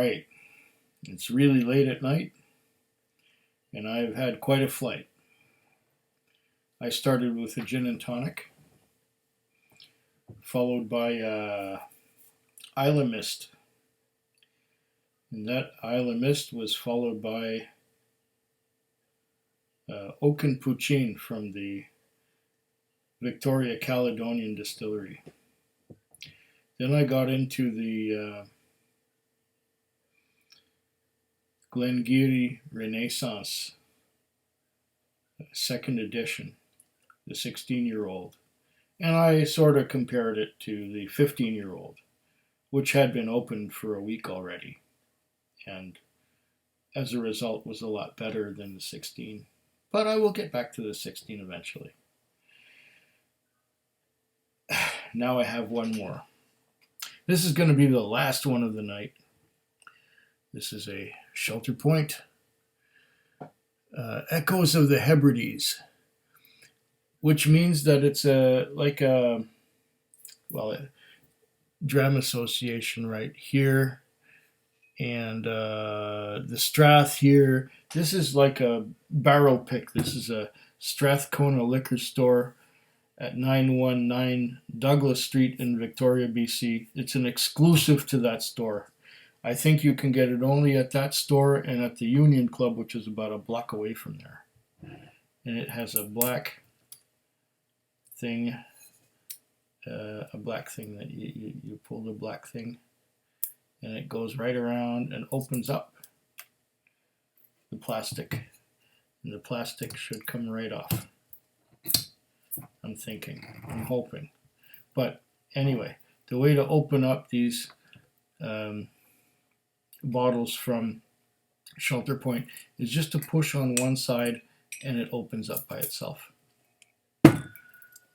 right, it's really late at night, and I've had quite a flight. I started with a gin and tonic, followed by Isla Mist, and that Isla Mist was followed by Oaken Poutine from the Victoria Caledonian Distillery. Then I got into the Glengarry Renaissance second edition, the 16-year-old, and I sort of compared it to the 15-year-old, which had been opened for a week already, and as a result was a lot better than the 16. But I will get back to the 16 eventually. Now I have one more. This is going to be the last one of the night. This is a Shelter Point. Echoes of the Hebrides, which means that it's a dram association right here, and the Strath here. This is like a barrel pick. This is a Strathcona liquor store at 919 Douglas Street in Victoria, BC. It's an exclusive to that store. I think you can get it only at that store and at the Union Club, which is about a block away from there. And it has a black thing, that you pull the black thing, and it goes right around and opens up the plastic. And the plastic should come right off. I'm hoping. But anyway, the way to open up these bottles from Shelter Point is just to push on one side and it opens up by itself.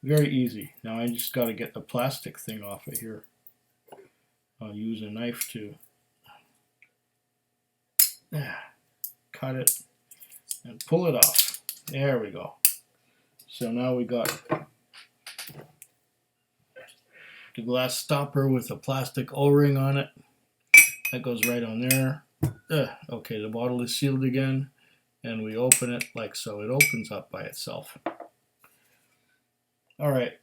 Very easy. Now I just got to get the plastic thing off of here. I'll use a knife to cut it and pull it off. There we go. So now we got the glass stopper with a plastic O-ring on it. That goes right on there. Okay, the bottle is sealed again, and we open it like so. It opens up by itself. All right.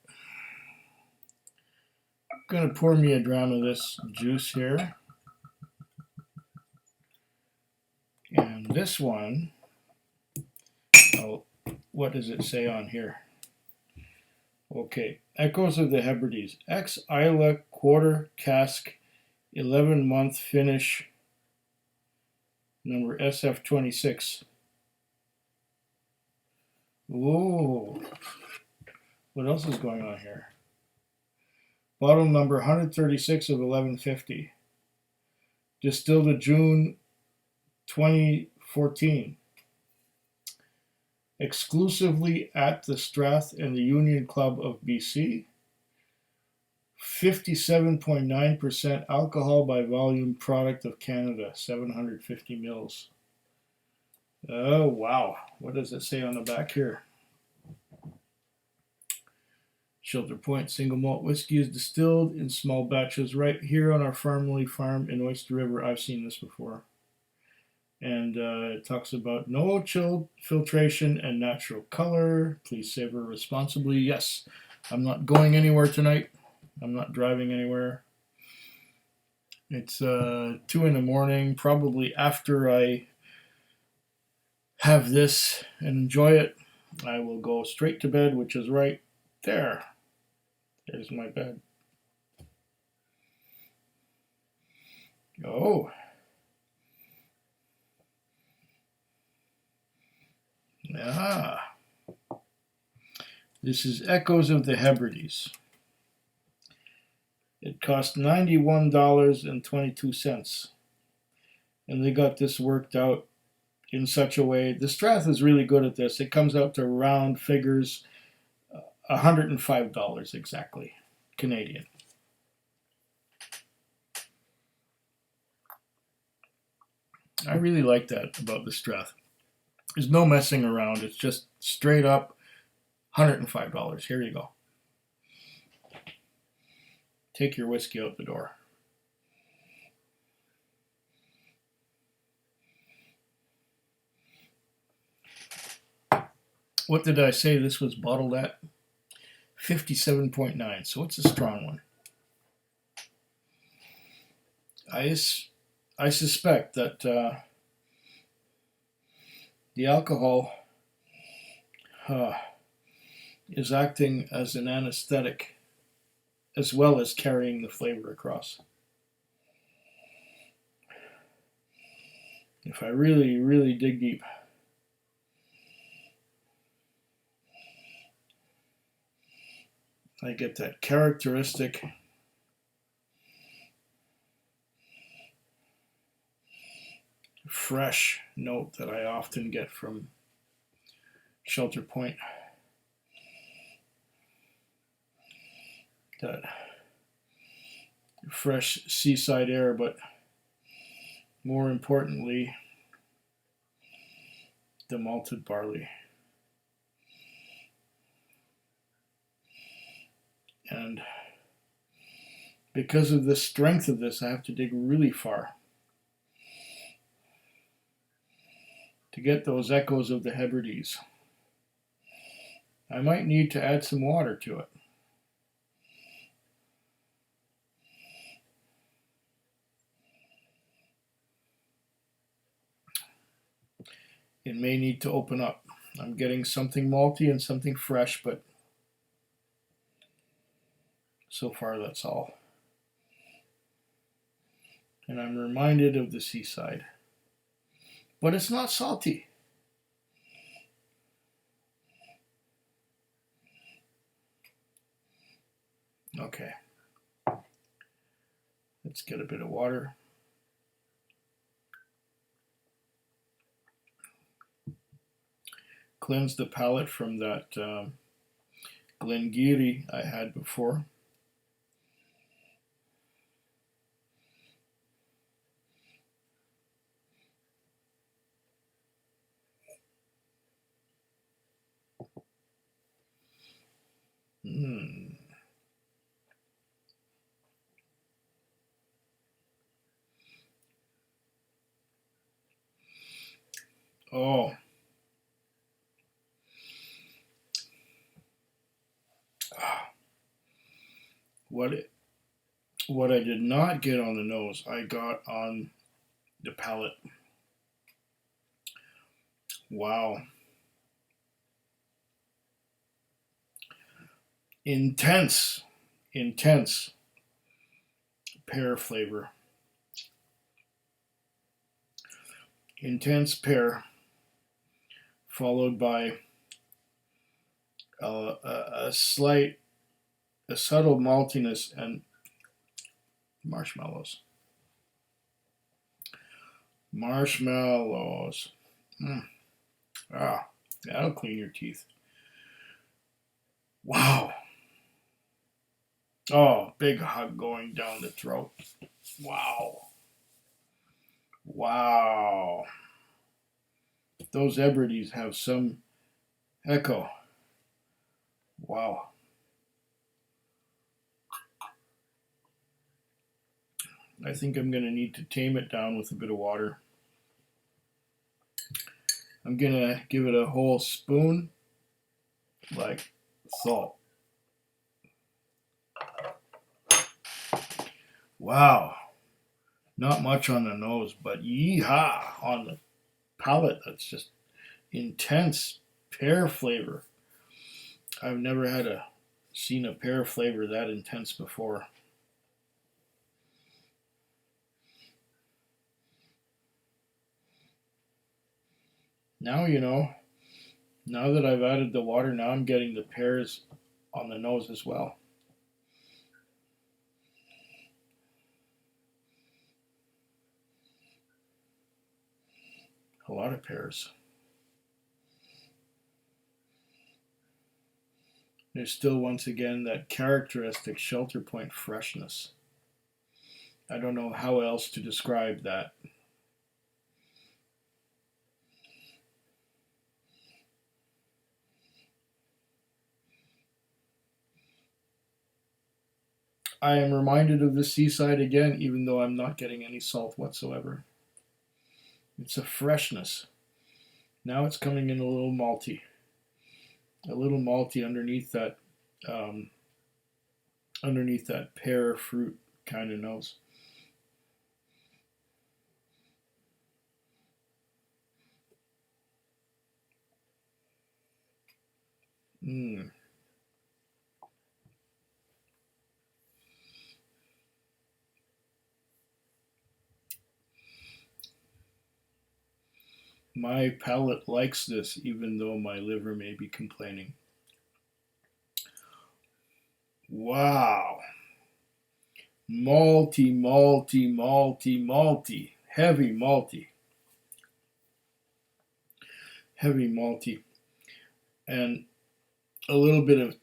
I'm going to pour me a dram of this juice here. And this one, what does it say on here? Okay, Echoes of the Hebrides. Ex-Isla Quarter Cask, 11-month finish, number SF26. Whoa. What else is going on here? Bottle number 136 of 1150. Distilled in June 2014. Exclusively at the Strath and the Union Club of BC. 57.9% alcohol by volume, product of Canada, 750 mils. Oh, wow. What does it say on the back here? Shelter Point single malt whiskey is distilled in small batches right here on our family farm in Oyster River. I've seen this before. And it talks about no chill filtration and natural color. Please savor responsibly. Yes, I'm not going anywhere tonight. I'm not driving anywhere. It's 2 in the morning, probably after I have this and enjoy it. I will go straight to bed, which is right there. There's my bed. Oh. Ah. This is Echoes of the Hebrides. It cost $91.22. And they got this worked out in such a way. The Strath is really good at this. It comes out to round figures, $105 exactly, Canadian. I really like that about the Strath. There's no messing around. It's just straight up $105. Here you go. Take your whiskey out the door. What did I say this was bottled at? 57.9, so it's a strong one. I suspect that the alcohol is acting as an anesthetic as well as carrying the flavor across. If I really, really dig deep, I get that characteristic fresh note that I often get from Shelter Point. That fresh seaside air, but more importantly, the malted barley. And because of the strength of this, I have to dig really far to get those echoes of the Hebrides. I might need to add some water to it. It may need to open up. I'm getting something malty and something fresh, but so far that's all. And I'm reminded of the seaside. But it's not salty. Okay. Let's get a bit of water. Cleanse the palate from that Glengarry I had before. Oh. What I did not get on the nose, I got on the palate. Wow. Intense pear flavor. Intense pear, followed by a subtle maltiness and marshmallows. Ah, that'll clean your teeth. Wow. Oh, big hug going down the throat. Wow. Wow. Those Hebrides have some echo. Wow. I think I'm going to need to tame it down with a bit of water. I'm going to give it a whole spoon, like salt. Wow. Not much on the nose, but yeehaw on the palate. That's just intense pear flavor. I've never seen a pear flavor that intense before. Now you know. Now that I've added the water, now I'm getting the pears on the nose as well. A lot of pears. There's still, once again, that characteristic Shelter Point freshness. I don't know how else to describe that. I am reminded of the seaside again, even though I'm not getting any salt whatsoever. It's a freshness. Now it's coming in a little malty. a little malty underneath that pear fruit kind of nose. Mm. My palate likes this, even though my liver may be complaining. Wow. Malty, malty, malty, malty. Heavy malty. Heavy malty. And a little bit of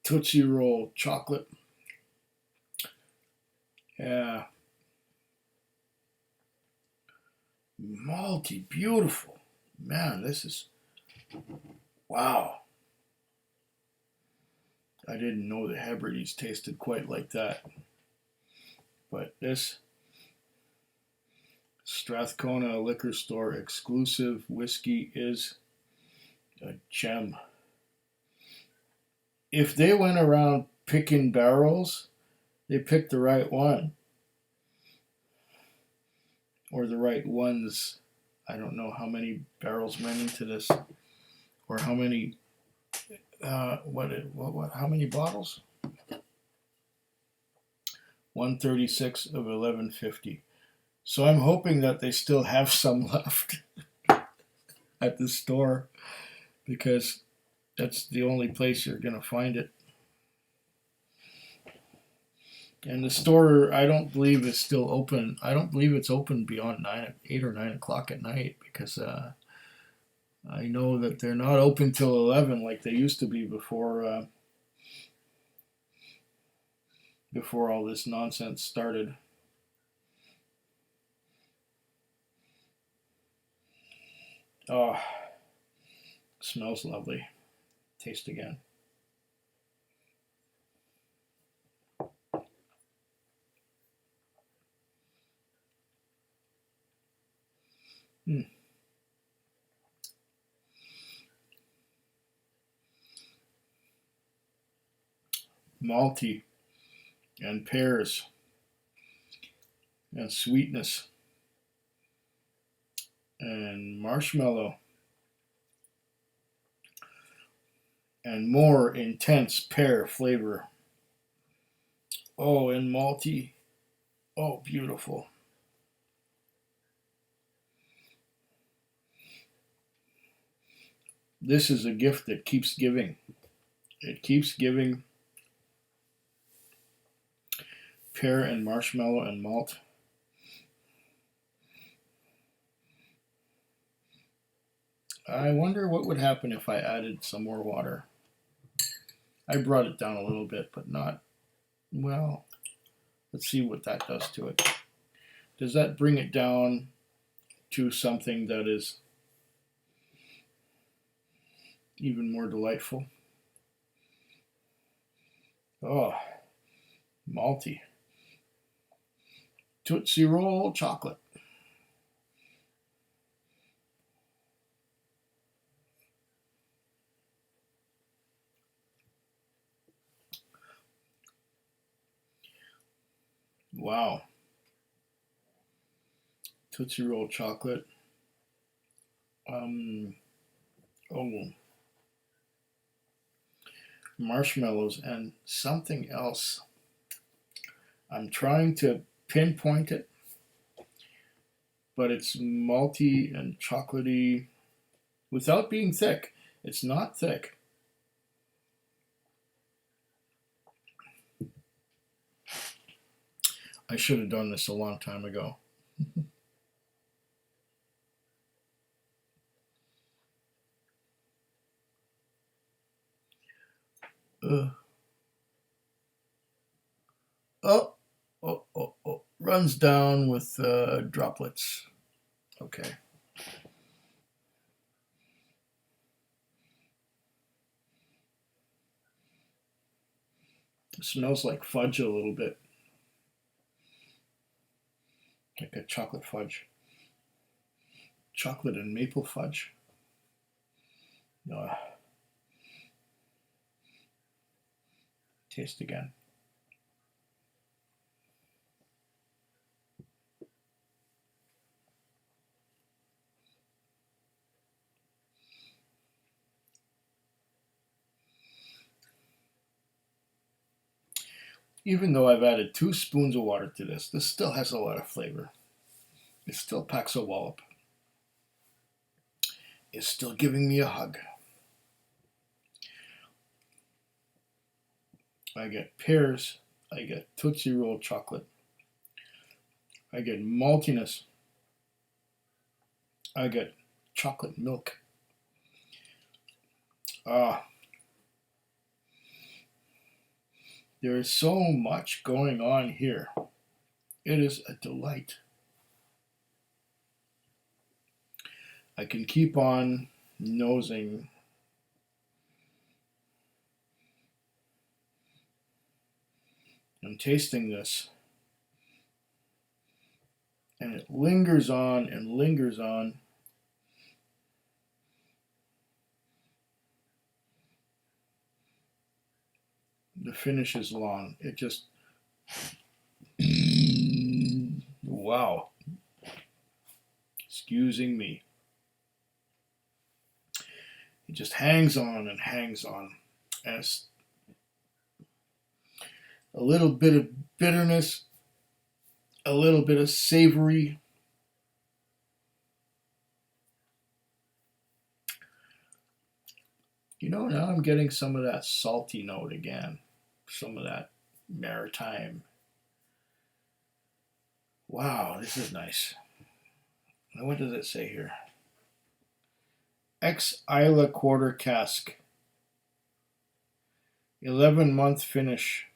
Tootsie Roll chocolate. Yeah. Malty, beautiful. Man, this is, wow. I didn't know the Hebrides tasted quite like that. But this Strathcona liquor store exclusive whiskey is a gem. If they went around picking barrels, they picked the right one. Or the right ones. I don't know how many barrels went into this, or how many. How many bottles? 136 of 1150. So I'm hoping that they still have some left at the store, because that's the only place you're gonna find it. And the store, I don't believe it's still open. I don't believe it's open beyond 8 or 9 o'clock at night, because I know that they're not open till 11 like they used to be before all this nonsense started. Oh, smells lovely. Taste again. Mm. Malty and pears and sweetness and marshmallow and more intense pear flavor. Oh, and malty. Oh, beautiful. This is a gift that keeps giving. It keeps giving. Pear and marshmallow and malt. I wonder what would happen if I added some more water. I brought it down a little bit, but not, well, let's see what that does to it. Does that bring it down to something that is even more delightful? Oh, malty. Tootsie Roll chocolate. Wow. Tootsie Roll chocolate. Oh, marshmallows and something else. I'm trying to pinpoint it, but it's malty and chocolatey without being thick. It's not thick. I should have done this a long time ago. uh, oh, oh. Runs down with droplets. Okay. It smells like fudge a little bit. Like a chocolate fudge. Chocolate and maple fudge. Uh, Taste again. Even though I've added 2 spoons of water to this, this still has a lot of flavor. It still packs a wallop. It's still giving me a hug. I get pears. I get Tootsie Roll chocolate. I get maltiness. I get chocolate milk. There is so much going on here. It is a delight. I can keep on nosing. I'm tasting this. And it lingers on and lingers on. The finish is long. It just, wow. Excusing me. It just hangs on and hangs on. And it's a little bit of bitterness, a little bit of savory. You know, now I'm getting some of that salty note again. Some of that maritime. Wow, this is nice. Now, what does it say here? Ex-Isla Quarter Cask. 11-month finish.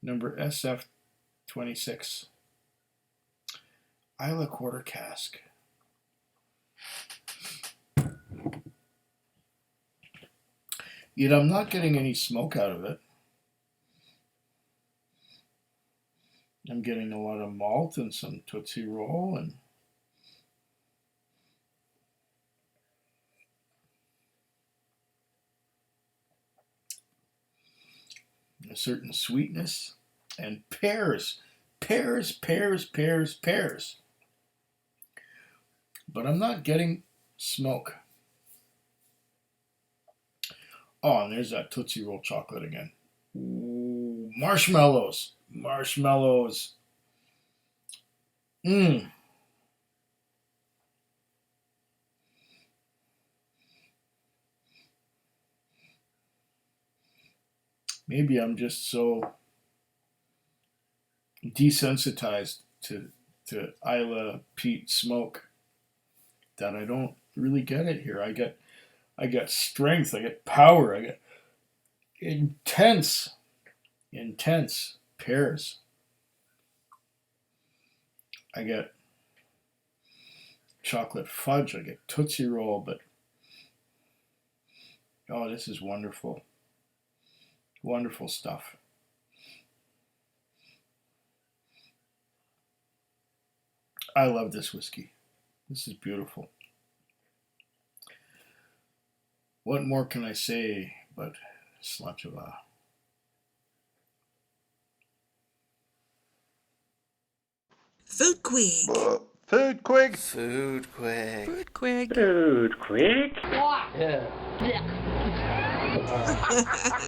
Number SF26. Isla Quarter Cask. Yet I'm not getting any smoke out of it. I'm getting a lot of malt and some Tootsie Roll and a certain sweetness and pears. Pears. But I'm not getting smoke. Oh, and there's that Tootsie Roll chocolate again. Ooh, marshmallows. Maybe I'm just so desensitized to Isla peat smoke that I don't really get it here. I get strength, I get power, I get intense pears. I get chocolate fudge, I get Tootsie Roll, but oh, this is wonderful. Wonderful stuff. I love this whiskey. This is beautiful. What more can I say but Slachava? Food Quig. Food Quig. Food Quig. Food Quig. Food Quig. Yeah.